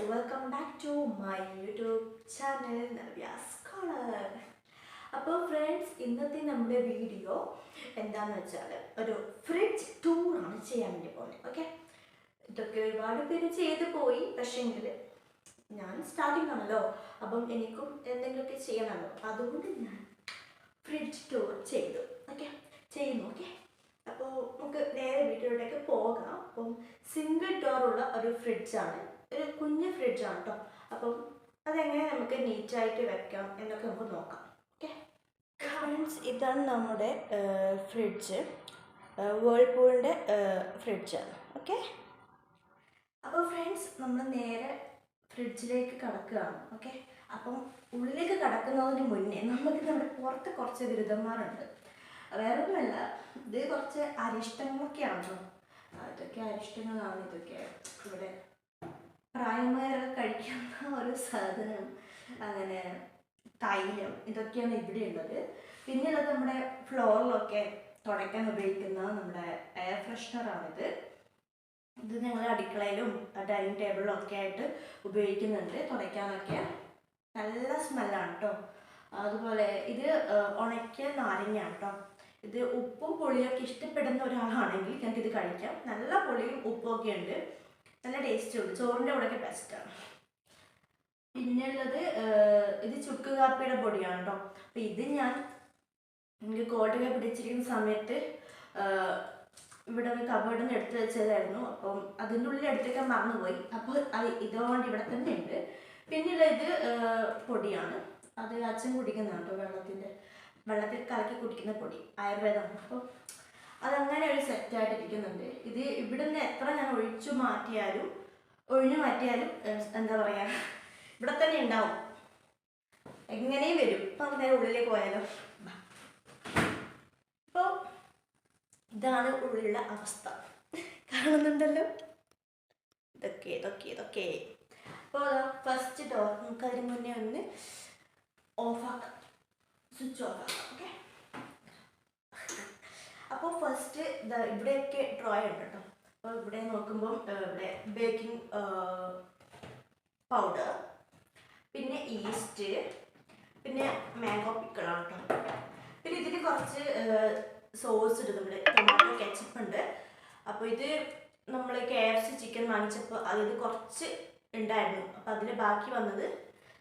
welcome back to my YouTube channel Navyas. അപ്പോൾ friends ഇന്നത്തെ നമ്മുടെ വീഡിയോ എന്താണെന്ന് വെച്ചാൽ ഒരു ഫ്രിഡ്ജ് ടൂറാണ് ചെയ്യാൻ വേണ്ടി പോകുന്നത്. ഓക്കെ, ഇതൊക്കെ ഒരുപാട് പേര് ചെയ്തു പോയി, പക്ഷേങ്കിൽ ഞാൻ സ്റ്റാർട്ടിങ് ആണല്ലോ, അപ്പം എനിക്കും എന്തെങ്കിലുമൊക്കെ ചെയ്യണമല്ലോ, അതുകൊണ്ട് ഞാൻ ഫ്രിഡ്ജ് ടൂർ ചെയ്തു. ചെയ്യുന്നു. അപ്പോൾ നമുക്ക് നേരെ വീഡിയോയിലേക്ക് പോകാം. അപ്പം സിംഗിൾ ഡോറുള്ള ഒരു ഫ്രിഡ്ജാണ്, ഒരു കുഞ്ഞ് ഫ്രിഡ്ജാണ് കേട്ടോ. അപ്പം അതെങ്ങനെ നമുക്ക് നീറ്റായിട്ട് വെക്കാം എന്നൊക്കെ നമുക്ക് നോക്കാം. ഓക്കെ ഫ്രണ്ട്സ്, ഇതാണ് നമ്മുടെ ഫ്രിഡ്ജ്, വേൾപൂളിൻ്റെ ഫ്രിഡ്ജാണ്. ഓക്കെ, അപ്പോൾ ഫ്രണ്ട്സ് നമ്മൾ നേരെ ഫ്രിഡ്ജിലേക്ക് കടക്കുകയാണ്. ഓക്കെ, അപ്പം ഉള്ളിലേക്ക് കടക്കുന്നതിന് മുന്നേ നമുക്ക് നമ്മുടെ പുറത്ത് കുറച്ച് ബിരുദന്മാരുണ്ട്. വേറെ ഒന്നുമല്ല, ഇത് കുറച്ച് അരിഷ്ടങ്ങളൊക്കെയാണല്ലോ. ഇതൊക്കെ അരിഷ്ടങ്ങളാണ്. ഇതൊക്കെ ഇവിടെ പ്രായമായൊക്കെ കഴിക്കുന്ന ഒരു സാധനം, അങ്ങനെ തൈലം, ഇതൊക്കെയാണ് ഇവിടെ ഉള്ളത്. പിന്നെ ഉള്ളത് നമ്മുടെ ഫ്ലോറിലൊക്കെ തുടയ്ക്കാൻ ഉപയോഗിക്കുന്ന നമ്മുടെ എയർ ഫ്രഷ്നറാണിത്. ഇത് ഞങ്ങൾ അടുക്കളയിലും ഡൈനിങ് ടേബിളിലും ഒക്കെ ആയിട്ട് ഉപയോഗിക്കുന്നുണ്ട്, തുടയ്ക്കാനൊക്കെ. നല്ല സ്മെല്ലാണ് കേട്ടോ. അതുപോലെ ഇത് ഉണക്കിയ നാരങ്ങയാണ് കേട്ടോ. ഇത് ഉപ്പും പുളിയൊക്കെ ഇഷ്ടപ്പെടുന്ന ഒരാളാണെങ്കിൽ ഞങ്ങൾക്ക് ഇത് കഴിക്കാം. നല്ല പുളിയും ഉപ്പും ഒക്കെ ഉണ്ട്, നല്ല ടേസ്റ്റും ഉണ്ട്, ചോറിൻ്റെ കൂടെയൊക്കെ ബെസ്റ്റാണ്. പിന്നെ ഉള്ളത് ഇത് ചുക്ക് കാപ്പിയുടെ പൊടിയാണ് കേട്ടോ. അപ്പം ഇത് ഞാൻ എനിക്ക് കോട്ടൊക്കെ പിടിച്ചിരിക്കുന്ന സമയത്ത് ഇവിടെ ഒരു കബേർഡിൽ നിന്ന് എടുത്ത് വെച്ചതായിരുന്നു. അപ്പം അതിൻ്റെ ഉള്ളിൽ എടുത്തേക്കാൻ മറന്നുപോയി. അപ്പോൾ അത് ഇതുകൊണ്ട് ഇവിടെ തന്നെ ഉണ്ട്. പിന്നെയുള്ള ഇത് പൊടിയാണ്, അത് അച്ഛൻ കുടിക്കുന്നതാണ് കേട്ടോ. വെള്ളത്തിൽ കലക്കി കുടിക്കുന്ന പൊടി, ആയുർവേദമാണ്. അപ്പോൾ അതങ്ങനെ ഒരു സെറ്റായിട്ട് ഇരിക്കുന്നുണ്ട്. ഇത് ഇവിടുന്ന് എത്ര ഞാൻ ഒഴിഞ്ഞു മാറ്റിയാലും എന്താ പറയുക, ഇവിടെ തന്നെ ഉണ്ടാവും, എങ്ങനെയും വരും. അപ്പം നമുക്ക് നേരെ ഉള്ളിലേക്ക് പോയാലോ. അപ്പോൾ ഇതാണ് ഉള്ളിലുള്ള അവസ്ഥ, കാണുന്നുണ്ടല്ലോ. ഇതൊക്കെ അപ്പോൾ ഫസ്റ്റ് ഡോർ നമുക്കതിന് മുന്നേ ഒന്ന് ഓഫാക്കാം, സ്വിച്ച് ഓഫാക്കാം. ഓക്കെ, അപ്പോൾ ഫസ്റ്റ് ഇവിടെയൊക്കെ ഡ്രോയർ ഉണ്ട് കേട്ടോ. അപ്പോൾ ഇവിടെ നോക്കുമ്പം ഇവിടെ ബേക്കിംഗ് പൗഡർ, പിന്നെ ഈസ്റ്റ്, പിന്നെ മാംഗോ പിക്കിളാണ് കേട്ടോ. പിന്നെ ഇതിന് കുറച്ച് സോസ് ഇടുന്നുണ്ട്, ടൊമാറ്റോ കെച്ചപ്പ് ഉണ്ട്. അപ്പോൾ ഇത് നമ്മൾ KFC ചിക്കൻ വാങ്ങിച്ചപ്പോൾ അതിൽ കുറച്ച് ഉണ്ടായിരുന്നു, അപ്പോൾ അതിൽ ബാക്കി വന്നത്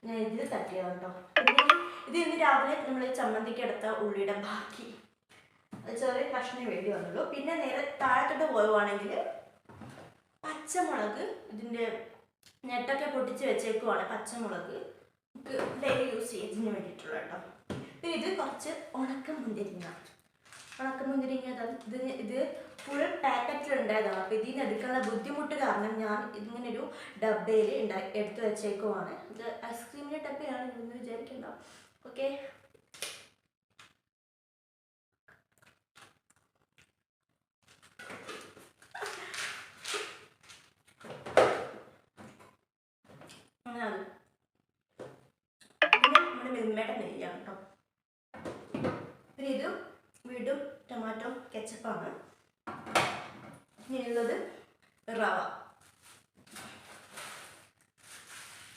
ഞാൻ ഇതിൽ തട്ടിയതാണ് കേട്ടോ. ഇത് ഇന്ന് രാവിലെ നമ്മൾ ചമ്മന്തിക്ക് എടുത്ത ഉള്ളിയുടെ ബാക്കി, ചെറിയ കഷ്ണം വേണ്ടി വന്നുള്ളൂ. പിന്നെ നേരെ താഴത്തോട്ട് പോവുകയാണെങ്കിൽ പച്ചമുളക്, ഇതിൻ്റെ നെറ്റൊക്കെ പൊട്ടിച്ച് വെച്ചേക്കുവാണ്. പച്ചമുളക് നമുക്ക് ഡെയിലി യൂസ് ചെയ്യുന്നതിന് വേണ്ടിയിട്ടുള്ള കേട്ടോ. പിന്നെ ഇത് കുറച്ച് ഉണക്കമുന്തിരിങ്ങ. ഇത് ഫുൾ പാക്കറ്റിലുണ്ടായതാണ്. അപ്പോൾ ഇതിന് എടുക്കാനുള്ള ബുദ്ധിമുട്ട് കാരണം ഞാൻ ഇതിങ്ങനൊരു ഡബ്ബയിൽ എടുത്ത് വെച്ചേക്കുവാണ്. ഇത് ഐസ്ക്രീമിൻ്റെ ഡബ്ബയാണ് എന്ന് വിചാരിക്കണ്ട. ഓക്കെ, അങ്ങനെയാണ്. പിന്നെ നമ്മുടെ മിൽമയുടെ നെയ്യാണ് കേട്ടോ. പിന്നെ ഇത് വീണ്ടും ടൊമാറ്റോ കെച്ചപ്പാണ്. ഇനിയുള്ളത് റവ,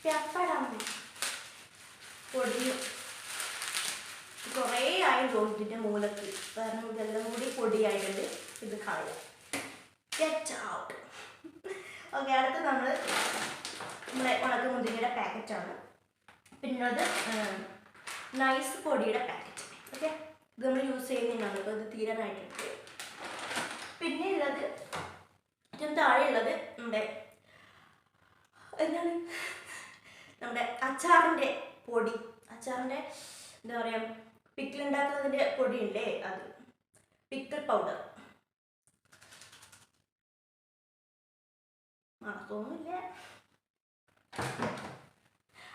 പെപ്പറാണ്, പൊടി. കുറേ ആയി തോന്നിൻ്റെ മൂലക്ക്, കാരണം ഇതെല്ലാം കൂടി പൊടിയായിട്ടുണ്ട്. ഇത് കളയാം, ഗെറ്റ് ഔട്ട്. ഓക്കെ, അടുത്ത് നമ്മുടെ ഉണക്കമുന്തിരിയുടെ പാക്കറ്റാണ്. പിന്നത് നൈസ് പൊടിയുടെ പാക്കറ്റ്. ഓക്കെ, ഇത് നമ്മൾ യൂസ് ചെയ്യുന്നതാണ്. ഇപ്പോൾ ഇത് തീരാനായിട്ടുണ്ട്. പിന്നെ ഉള്ളത് ഏറ്റവും താഴെയുള്ളത് നമ്മുടെ അച്ചാറിൻ്റെ പൊടി, അച്ചാറിൻ്റെ എന്താ പറയുക, പിക്കിളുണ്ടാക്കുന്നതിൻ്റെ പൊടിയില്ലേ, അത് പിക്കിൾ പൗഡർ. തോന്നുന്നില്ല.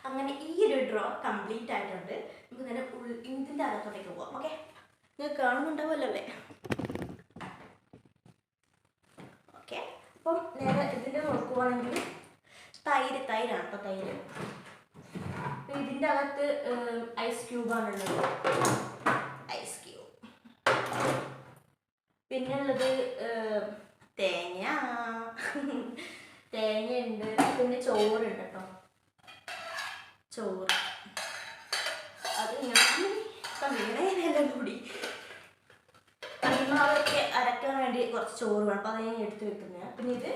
അങ്ങനെ ഈ ഒരു ഡ്രോ കംപ്ലീറ്റ് ആയിട്ടുണ്ട്. നമുക്ക് നേരെ ഇതിൻ്റെ അകത്തോട്ടേക്ക് പോകാം. ഓക്കെ, നിങ്ങൾക്ക് കാണുന്നുണ്ടാവുമല്ലോ അല്ലേ? ഓക്കെ, അപ്പം നേരെ ഇതിൻ്റെ നോക്കുവാണെങ്കിൽ തൈരാണ് കേട്ടോ. തൈര് ഇതിൻ്റെ അകത്ത് ഐസ് ക്യൂബാണുള്ളത്, ഐസ് ക്യൂബ്. പിന്നെ ഉള്ളത് തേങ്ങ, തേങ്ങയുണ്ട്, പിന്നെ ചോറുണ്ട് കേട്ടോ. ചോറ് അത് ഞാൻ വീണേനെല്ലാം കൂടി അരിമാവൊക്കെ അരക്കാൻ വേണ്ടി കുറച്ച് ചോറ് വേണം. അപ്പോൾ അത് ഞാൻ എടുത്ത് വെക്കുന്നത്. പിന്നെ ഇത്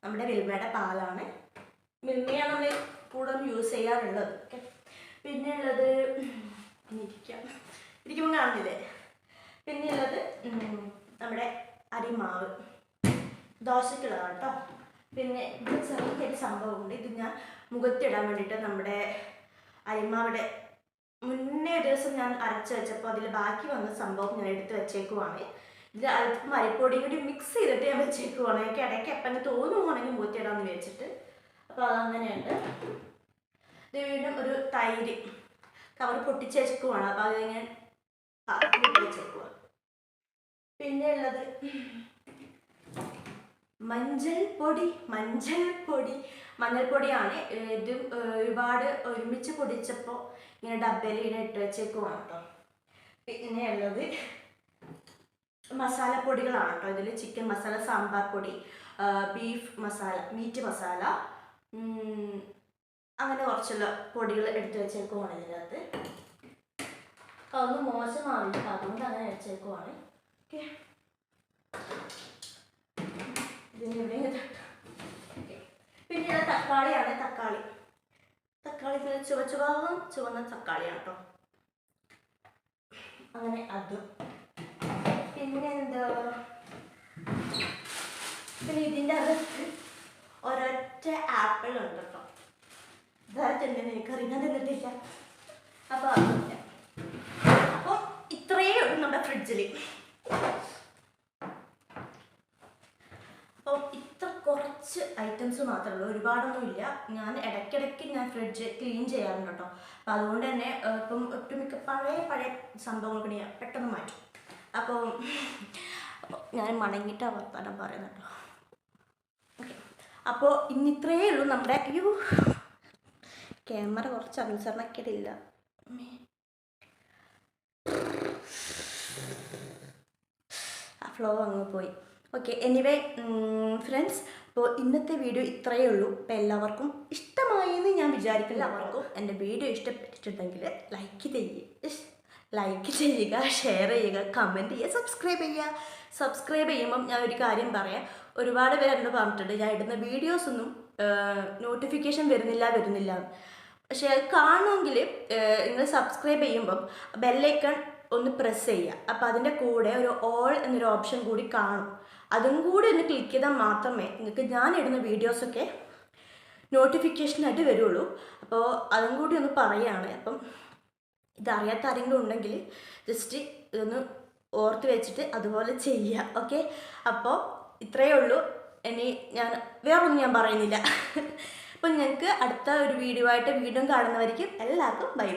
നമ്മുടെ മിൽമയുടെ പാലാണ്. മിൽമയാണ് നമ്മൾ കൂടുതലും യൂസ് ചെയ്യാറുള്ളത്. ഓക്കെ, പിന്നെ ഉള്ളത് ഇരിക്കുമ്പോൾ കാണുന്നില്ലേ, പിന്നെ ഉള്ളത് നമ്മുടെ അരിമാവ് ദോശക്കുള്ളതാണ് കേട്ടോ. പിന്നെ ഇത് ചെറിയൊരു സംഭവമുണ്ട്. ഇത് ഞാൻ മുഖത്തിടാൻ വേണ്ടിയിട്ട് നമ്മുടെ അരിമാവിടെ മുന്നേ ഒരു ദിവസം ഞാൻ അരച്ച് വെച്ചപ്പോൾ അതിൽ ബാക്കി വന്ന സംഭവം ഞാൻ എടുത്ത് വെച്ചേക്കുവാണ്. ഇത് അല്പം അരിപ്പൊടിയും കൂടി മിക്സ് ചെയ്തിട്ട് ഞാൻ വെച്ചേക്കുവാണ്. എനിക്ക് ഇടയ്ക്ക് എപ്പം തോന്നുവാണെങ്കിൽ മുഖത്തിടാമെന്ന് വെച്ചിട്ട്. അപ്പോൾ അതങ്ങനെയുണ്ട്. ഇത് വീണ്ടും ഒരു തൈര് കവർ പൊട്ടിച്ച് വെച്ചേക്കുവാണ്. അപ്പോൾ അത് ഞാൻ വെച്ചേക്കുവാണ്. പിന്നെ ഉള്ളത് മഞ്ഞൾപ്പൊടിയാണ്. ഇത് ഒരുപാട് ഒരുമിച്ച് പൊടിച്ചപ്പോൾ ഇങ്ങനെ ഡബ്ബയിൽ ഇങ്ങനെ ഇട്ട് വെച്ചേക്കുവാണ് കേട്ടോ. പിന്നെ ഉള്ളത് മസാലപ്പൊടികളാണ് കേട്ടോ. ഇതിൽ ചിക്കൻ മസാല, സാമ്പാർ പൊടി, ബീഫ് മസാല, മീറ്റ് മസാല, അങ്ങനെ കുറച്ചുള്ള പൊടികൾ എടുത്ത് വെച്ചേക്കുവാണ് ഇതിനകത്ത്. അതൊന്നും മോശമാവില്ല, അതുകൊണ്ട് അങ്ങനെ വെച്ചേക്കുവാണ്. ഓക്കെ, പിന്നെ തക്കാളിയാണ്. തക്കാളി ചുവന്ന തക്കാളിയാണ് കേട്ടോ. അങ്ങനെ അതും. പിന്നെ എന്താ, പിന്നെ ഇതിൻ്റെ അകത്ത് ഒരൊറ്റ ആപ്പിൾ ഉണ്ട് കേട്ടോ. ഇതായിട്ടുണ്ടെന്ന് എനിക്കറിയാൻ തന്നിട്ടില്ല. അപ്പോൾ അതില്ല. അപ്പോൾ ഇത്രയേ ഉള്ളൂ നമ്മുടെ ഫ്രിഡ്ജിൽ. അപ്പോൾ ഇത്ര കുറച്ച് ഐറ്റംസ് മാത്രമേ ഉള്ളൂ, ഒരുപാടൊന്നുമില്ല. ഞാൻ ഇടയ്ക്കിടയ്ക്ക് ഫ്രിഡ്ജ് ക്ലീൻ ചെയ്യാറുണ്ട് കേട്ടോ. അപ്പോൾ അതുകൊണ്ട് തന്നെ ഇപ്പം ഒട്ടുമിക്ക പഴയ സംഭവങ്ങൾ ഞാൻ പെട്ടെന്ന് മാറ്റും. അപ്പോൾ ഞാൻ മടങ്ങിയിട്ടാണ് വർത്താനം പറയുന്നത് കേട്ടോ. ഓക്കെ, അപ്പോൾ ഇന്ന് ഇത്രയേ ഉള്ളൂ നമ്മുടെ. ക്യാമറ കുറച്ച് അനുസരണക്കേടില്ല, ആ ഫ്ലോ അങ്ങ് പോയി. ഓക്കെ, എനിവേ ഫ്രണ്ട്സ്, അപ്പോൾ ഇന്നത്തെ വീഡിയോ ഇത്രയേ ഉള്ളൂ. അപ്പോൾ എല്ലാവർക്കും ഇഷ്ടമായെന്ന് ഞാൻ വിചാരിക്കില്ല. എല്ലാവർക്കും എൻ്റെ വീഡിയോ ഇഷ്ടപ്പെട്ടിട്ടുണ്ടെങ്കിൽ ലൈക്ക് ചെയ്യുക, ഷെയർ ചെയ്യുക, കമൻറ്റ് ചെയ്യുക, സബ്സ്ക്രൈബ് ചെയ്യുമ്പം ഞാൻ ഒരു കാര്യം പറയാം. ഒരുപാട് പേര് എന്നോട് പറഞ്ഞിട്ടുണ്ട് ഞാൻ ഇടുന്ന വീഡിയോസൊന്നും നോട്ടിഫിക്കേഷൻ വരുന്നില്ല. പക്ഷേ അത് കാണുമെങ്കിൽ നിങ്ങൾ സബ്സ്ക്രൈബ് ചെയ്യുമ്പം ബെല്ലൈക്കൺ ഒന്ന് പ്രസ് ചെയ്യുക. അപ്പോൾ അതിൻ്റെ കൂടെ ഒരു ഓൾ എന്നൊരു ഓപ്ഷൻ കൂടി കാണും. അതും കൂടി ഒന്ന് ക്ലിക്ക് ചെയ്താൽ മാത്രമേ നിങ്ങൾക്ക് ഞാൻ ഇടുന്ന വീഡിയോസൊക്കെ നോട്ടിഫിക്കേഷനായിട്ട് വരുള്ളൂ. അപ്പോൾ അതും കൂടി ഒന്ന് പറയുകയാണ്. അപ്പം ഇതറിയാത്ത ആരെങ്കിലും ഉണ്ടെങ്കിൽ ജസ്റ്റ് ഇതൊന്ന് ഓർത്ത് വെച്ചിട്ട് അതുപോലെ ചെയ്യുക. ഓക്കെ, അപ്പോൾ ഇത്രയേ ഉള്ളൂ. ഇനി ഞാൻ വേറൊന്നും ഞാൻ പറയുന്നില്ല. അപ്പം ഞങ്ങൾക്ക് അടുത്ത ഒരു വീഡിയോ ആയിട്ട് വീണ്ടും കാണുന്നവരിക്കും എല്ലാവർക്കും ബൈ.